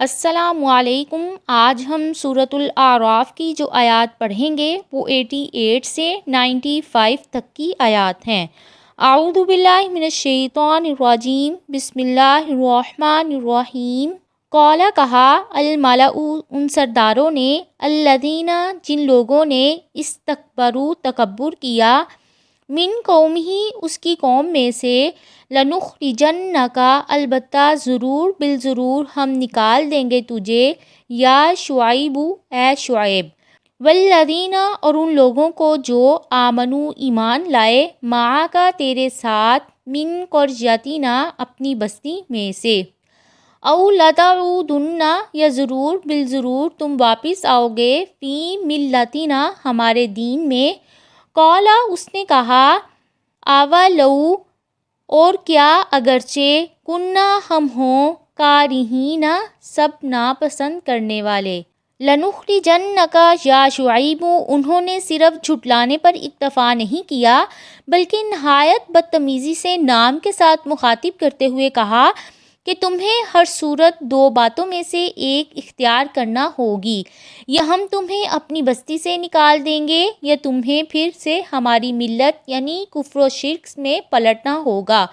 السلام علیکم۔ آج ہم سورۃ الاعراف کی جو آیات پڑھیں گے وہ 88 سے 95 تک کی آیات ہیں۔ اعوذ باللہ من الشیطان الرجیم، بسم اللہ الرحمن الرحیم۔ قال کہا الملأ ان سرداروں نے، الذین جن لوگوں نے استکبروا تکبر کیا، من قومہ اس کی قوم میں سے، لنخرجنک البتہ ضرور بالضرور ہم نکال دیں گے تجھے، یا شعیب اے شعیب، والذین اور ان لوگوں کو جو آمنو ایمان لائے، معک تیرے ساتھ، من قريتنا اپنی بستی میں سے، او لتعودن یا ضرور بالضرور تم واپس آؤ گے، فی ملتنا ہمارے دین میں۔ قال اس نے کہا، اولو اور کیا اگرچہ کننا ہم ہوں، کارہین سب ناپسند کرنے والے، لنخرجنک یا شعیب انہوں نے صرف جھٹلانے پر اکتفا نہیں کیا بلکہ نہایت بدتمیزی سے نام کے ساتھ مخاطب کرتے ہوئے کہا کہ تمہیں ہر صورت دو باتوں میں سے ایک اختیار کرنا ہوگی، یا ہم تمہیں اپنی بستی سے نکال دیں گے یا تمہیں پھر سے ہماری ملت یعنی کفر و شرک میں پلٹنا ہوگا۔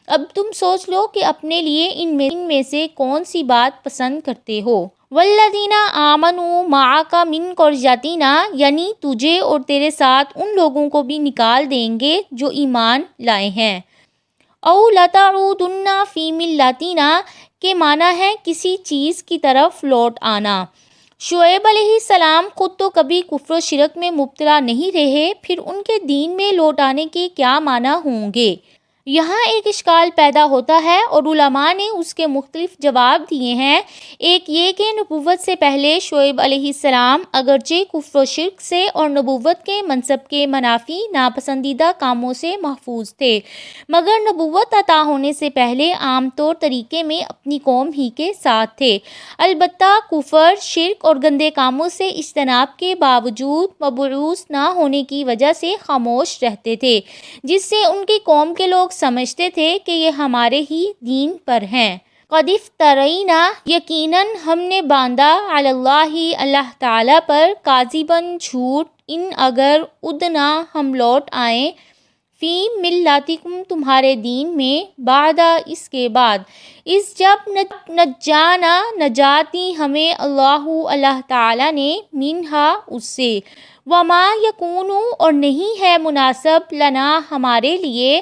اب تم سوچ لو کہ اپنے لیے ان میں سے کون سی بات پسند کرتے ہو۔ والذین آمنوا معک من قريتنا یعنی تجھے اور تیرے ساتھ ان لوگوں کو بھی نکال دیں گے جو ایمان لائے ہیں۔ او لتعودن فی ملتنا کے معنی ہے کسی چیز کی طرف لوٹ آنا۔ شعیب علیہ السلام خود تو کبھی کفر و شرک میں مبتلا نہیں رہے، پھر ان کے دین میں لوٹ آنے کے کیا معنی ہوں گے؟ یہاں ایک اشکال پیدا ہوتا ہے اور علماء نے اس کے مختلف جواب دیے ہیں۔ ایک یہ کہ نبوت سے پہلے شعیب علیہ السلام اگرچہ کفر و شرک سے اور نبوت کے منصب کے منافی ناپسندیدہ کاموں سے محفوظ تھے، مگر نبوت عطا ہونے سے پہلے عام طور طریقے میں اپنی قوم ہی کے ساتھ تھے، البتہ کفر، شرک اور گندے کاموں سے اجتناب کے باوجود مبعوث نہ ہونے کی وجہ سے خاموش رہتے تھے، جس سے ان کی قوم کے لوگ سمجھتے تھے کہ یہ ہمارے ہی دین پر ہیں۔ قد افترینا یقیناً ہم نے باندھا، علی اللہ اللہ تعالیٰ پر، کاذباً جھوٹ، ان اگر ادنا ہم لوٹ آئیں، فی ملتکم تمہارے دین میں، بعد اس کے بعد، اس جب نجانا نجات دی ہمیں اللہ تعالیٰ نے، منہا اس سے، وما یکون اور نہیں ہے مناسب، لنا ہمارے لیے،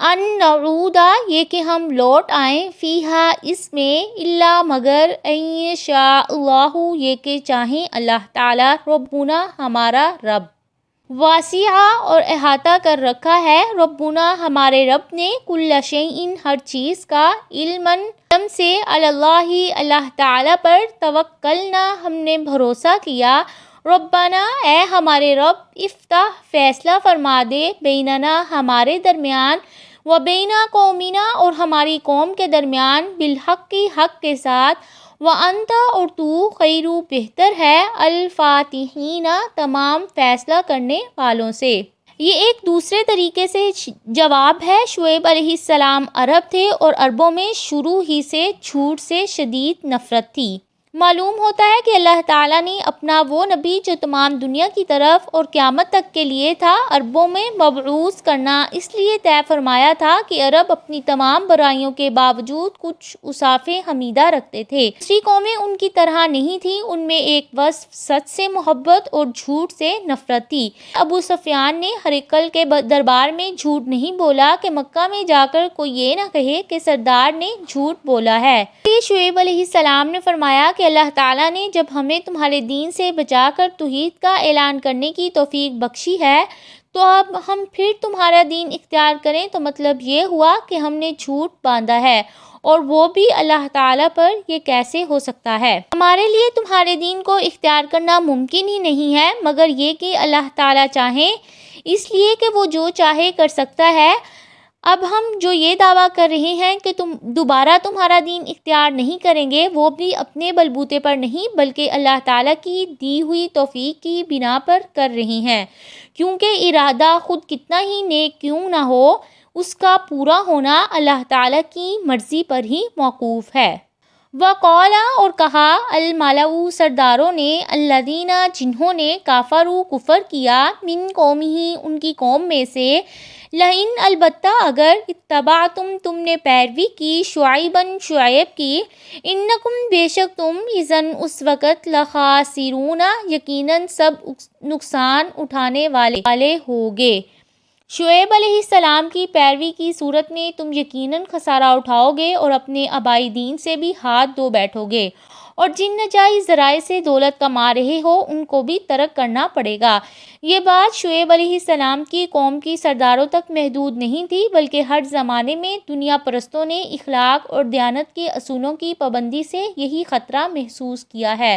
ان نعود یہ کہ ہم لوٹ آئیں، فیہا اس میں، الا مگر، ان یشاء اللہ یہ کہ چاہیں اللہ تعالیٰ، ربنا ہمارا رب، واسعہ اور احاطہ کر رکھا ہے، ربنا ہمارے رب نے، کل شیء ہر چیز کا، علم سے، علی اللہ اللہ تعالیٰ پر، توکلنا ہم نے بھروسہ کیا، ربنا اے ہمارے رب، افتح فیصلہ فرما دے، بیننا ہمارے درمیان، و بین قومنا اور ہماری قوم کے درمیان، بالحق کی حق کے ساتھ، وانت اور تو، خیر بہتر ہے، الفاتحین تمام فیصلہ کرنے والوں سے۔ یہ ایک دوسرے طریقے سے جواب ہے۔ شعیب علیہ السلام عرب تھے اور عربوں میں شروع ہی سے جھوٹ سے شدید نفرت تھی۔ معلوم ہوتا ہے کہ اللہ تعالیٰ نے اپنا وہ نبی جو تمام دنیا کی طرف اور قیامت تک کے لیے تھا، عربوں میں مبعوث کرنا اس لیے طے فرمایا تھا کہ عرب اپنی تمام برائیوں کے باوجود کچھ اوصاف حمیدہ رکھتے تھے۔ دوسری قومیں ان کی طرح نہیں تھیں، ان میں ایک وصف سچ سے محبت اور جھوٹ سے نفرت تھی۔ ابو سفیان نے ہرقل کے دربار میں جھوٹ نہیں بولا کہ مکہ میں جا کر کوئی یہ نہ کہے کہ سردار نے جھوٹ بولا ہے۔ شعیب علیہ السلام نے فرمایا کہ اللہ تعالیٰ نے جب ہمیں تمہارے دین سے بچا کر توحید کا اعلان کرنے کی توفیق بخشی ہے تو اب ہم پھر تمہارا دین اختیار کریں تو مطلب یہ ہوا کہ ہم نے جھوٹ باندھا ہے، اور وہ بھی اللہ تعالیٰ پر، یہ کیسے ہو سکتا ہے؟ ہمارے لیے تمہارے دین کو اختیار کرنا ممکن ہی نہیں ہے مگر یہ کہ اللہ تعالیٰ چاہیں، اس لیے کہ وہ جو چاہے کر سکتا ہے۔ اب ہم جو یہ دعویٰ کر رہے ہیں کہ تم دوبارہ تمہارا دین اختیار نہیں کریں گے، وہ بھی اپنے بلبوتے پر نہیں بلکہ اللہ تعالیٰ کی دی ہوئی توفیق کی بنا پر کر رہے ہیں، کیونکہ ارادہ خود کتنا ہی نیک کیوں نہ ہو، اس کا پورا ہونا اللہ تعالیٰ کی مرضی پر ہی موقوف ہے۔ وقالا اور کہا الملأ سرداروں نے الذین جنہوں نے کافروا کفر کیا من قومہ ان کی قوم میں سے لئن البتہ اگر اتبعتم تم نے پیروی کی شعیباً شعیب کی انکم بے شک تم اذن اس وقت لخاسرون یقیناً سب نقصان اٹھانے والے ہوگے۔ شعیب علیہ السلام کی پیروی کی صورت میں تم یقیناً خسارہ اٹھاؤ گے اور اپنے آبائی دین سے بھی ہاتھ دھو بیٹھو گے، اور جن ناجائز ذرائع سے دولت کما رہے ہو ان کو بھی ترک کرنا پڑے گا۔ یہ بات شعیب علیہ السلام کی قوم کی سرداروں تک محدود نہیں تھی، بلکہ ہر زمانے میں دنیا پرستوں نے اخلاق اور دیانت کے اصولوں کی پابندی سے یہی خطرہ محسوس کیا ہے۔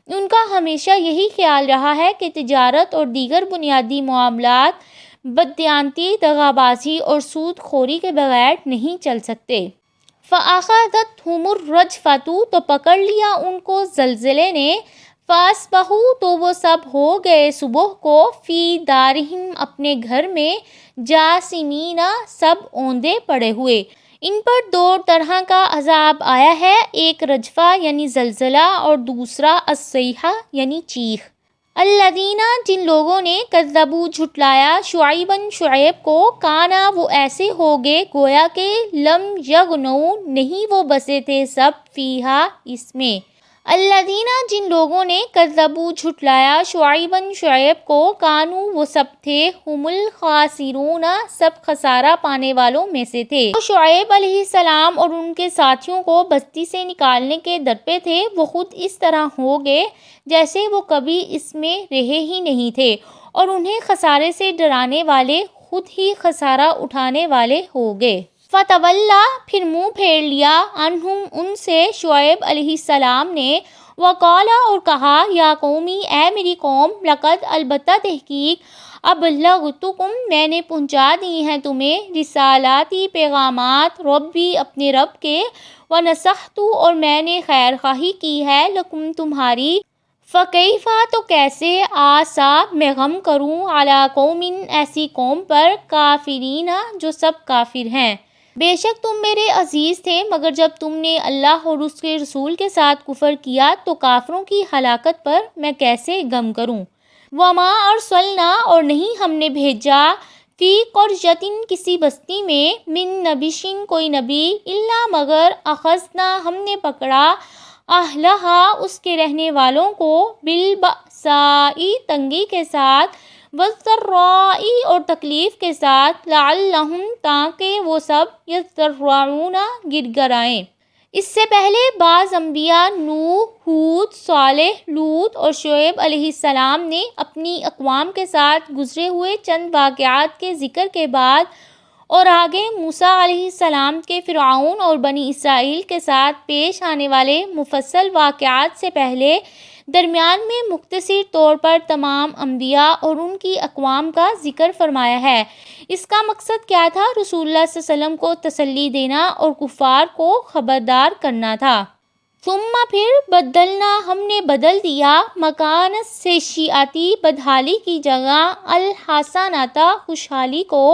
ان کا ہمیشہ یہی خیال رہا ہے کہ تجارت اور دیگر بنیادی معاملات بددیانتی، دغابازی اور سود خوری کے بغیر نہیں چل سکتے۔ فَأَخَذَتْهُمُ الرَّجْفَةُ تو پکڑ لیا ان کو زلزلے نے، فَأَصْبَحُوا تو وہ سب ہو گئے صبح کو، فی دارہم اپنے گھر میں، جاثمین سب اوندے پڑے ہوئے۔ ان پر دو طرح کا عذاب آیا ہے، ایک رجفہ یعنی زلزلہ اور دوسرا الصیحہ یعنی چیخ۔ الذین جن لوگوں نے کذبوا جھٹلایا شعیباً شعیب کو، کانا وہ ایسے ہوگے گویا کہ لم یغنوا نہیں وہ بسے تھے سب فیہا اس میں۔ الذین جن لوگوں نے کذبوا جھٹلایا شعیباً شعیب کو، کانوا وہ سب تھے ہم الخاسرون سب خسارہ پانے والوں میں سے تھے۔ جو شعیب علیہ السلام اور ان کے ساتھیوں کو بستی سے نکالنے کے در پہ تھے، وہ خود اس طرح ہو گئے جیسے وہ کبھی اس میں رہے ہی نہیں تھے، اور انہیں خسارے سے ڈرانے والے خود ہی خسارہ اٹھانے والے ہو گئے۔ فتولیٰ پھر منہ پھیر لیا عنہم ان سے شعیب علیہ السلام نے، وقال اور کہا یا قومی اے میری قوم، لقد البتہ تحقیق ابلغتکم میں نے پہنچا دی ہیں تمہیں رسالاتی پیغامات ربی اپنے رب کے، ونصحت اور میں نے خیر خواہی کی ہے لکم تمہاری، فکیف تو کیسے آسا میں غم کروں علی قوم ایسی قوم پر کافرین جو سب کافر ہیں۔ بے شک تم میرے عزیز تھے، مگر جب تم نے اللہ اور اس کے رسول کے ساتھ کفر کیا تو کافروں کی ہلاکت پر میں کیسے غم کروں۔ وما ارسلنا اور نہیں ہم نے بھیجا فی قریۃ کسی بستی میں من نبیٍ کوئی نبی الا مگر اخذنا ہم نے پکڑا اہلہا اس کے رہنے والوں کو بالبأساء تنگی کے ساتھ، والضراء اور تکلیف کے ساتھ، لعلہم تاکہ وہ سب یضرعون گر گرائیں۔ اس سے پہلے بعض انبیاء نوح، ہود، صالح، لوط اور شعیب علیہ السلام نے اپنی اقوام کے ساتھ گزرے ہوئے چند واقعات کے ذکر کے بعد، اور آگے موسیٰ علیہ السلام کے فرعون اور بنی اسرائیل کے ساتھ پیش آنے والے مفصل واقعات سے پہلے درمیان میں مختصر طور پر تمام انبیاء اور ان کی اقوام کا ذکر فرمایا ہے۔ اس کا مقصد کیا تھا؟ رسول اللہ صلی اللہ علیہ وسلم کو تسلی دینا اور کفار کو خبردار کرنا تھا۔ ثم پھر بدلنا ہم نے بدل دیا مکان السیئۃ بدحالی کی جگہ الحسنۃ خوشحالی کو،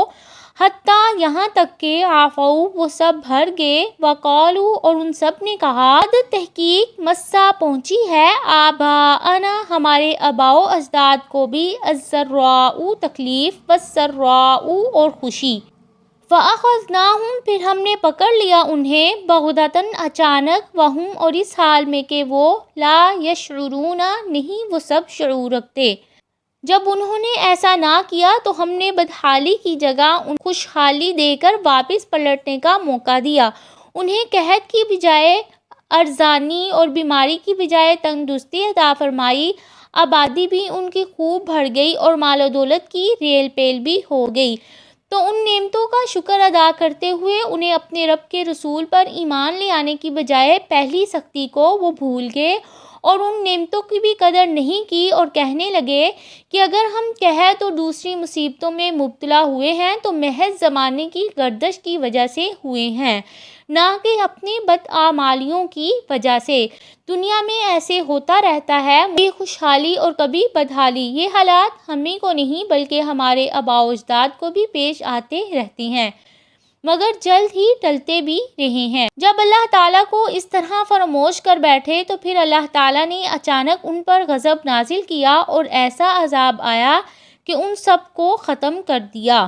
حتیٰ یہاں تک کہ عفوا وہ سب بھر گئے، وقالوا اور ان سب نے کہا قد تحقیق مسا پہنچی ہے آباءنا ہمارے آباء و اجداد کو بھی الضراء تکلیف والسراء اور خوشی، فأخذناہم پھر ہم نے پکڑ لیا انہیں بغتۃ اچانک، وہم اور اس حال میں کہ وہ لا یشعرون نہیں وہ سب شعور رکھتے۔ جب انہوں نے ایسا نہ کیا تو ہم نے بدحالی کی جگہ ان خوشحالی دے کر واپس پلٹنے کا موقع دیا، انہیں قحط کی بجائے ارزانی اور بیماری کی بجائے تندرستی عطا فرمائی، آبادی بھی ان کی خوب بڑھ گئی اور مال و دولت کی ریل پیل بھی ہو گئی، تو ان نعمتوں کا شکر ادا کرتے ہوئے انہیں اپنے رب کے رسول پر ایمان لے آنے کی بجائے پہلی سختی کو وہ بھول گئے اور ان نعمتوں کی بھی قدر نہیں کی، اور کہنے لگے کہ اگر ہم قحط اور دوسری مصیبتوں میں مبتلا ہوئے ہیں تو محض زمانے کی گردش کی وجہ سے ہوئے ہیں، نہ کہ اپنی بداعمالیوں کی وجہ سے۔ دنیا میں ایسے ہوتا رہتا ہے، کبھی خوشحالی اور کبھی بدحالی، یہ حالات ہمیں کو نہیں بلکہ ہمارے آباء و اجداد کو بھی پیش آتے رہتے ہیں۔ مگر جلد ہی ٹلتے بھی رہے ہیں۔ جب اللہ تعالیٰ کو اس طرح فراموش کر بیٹھے تو پھر اللہ تعالیٰ نے اچانک ان پر غضب نازل کیا اور ایسا عذاب آیا کہ ان سب کو ختم کر دیا۔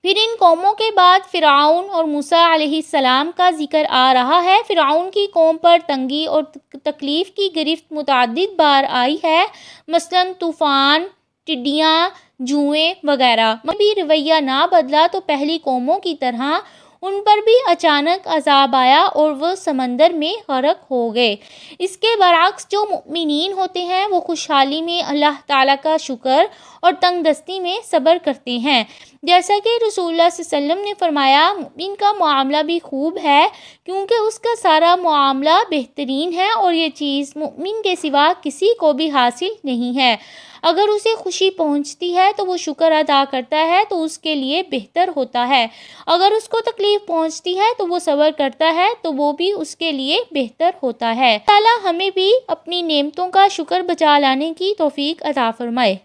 پھر ان قوموں کے بعد فرعون اور موسیٰ علیہ السلام کا ذکر آ رہا ہے۔ فرعون کی قوم پر تنگی اور تکلیف کی گرفت متعدد بار آئی ہے، مثلاً طوفان، ٹڈیاں، جوئیں وغیرہ۔ بھی رویہ نہ بدلا تو پہلی قوموں کی طرح ان پر بھی اچانک عذاب آیا اور وہ سمندر میں غرق ہو گئے۔ اس کے برعکس جو مؤمنین ہوتے ہیں وہ خوشحالی میں اللہ تعالیٰ کا شکر اور تنگ دستی میں صبر کرتے ہیں۔ جیسا کہ رسول اللہ صلی اللہ علیہ وسلم نے فرمایا، مومن کا معاملہ بھی خوب ہے کیونکہ اس کا سارا معاملہ بہترین ہے اور یہ چیز مومن کے سوا کسی کو بھی حاصل نہیں ہے۔ اگر اسے خوشی پہنچتی ہے تو وہ شکر ادا کرتا ہے تو اس کے لیے بہتر ہوتا ہے، اگر اس کو تکلیف پہنچتی ہے تو وہ صبر کرتا ہے تو وہ بھی اس کے لیے بہتر ہوتا ہے۔ اللہ ہمیں بھی اپنی نعمتوں کا شکر بجا لانے کی توفیق عطا فرمائے۔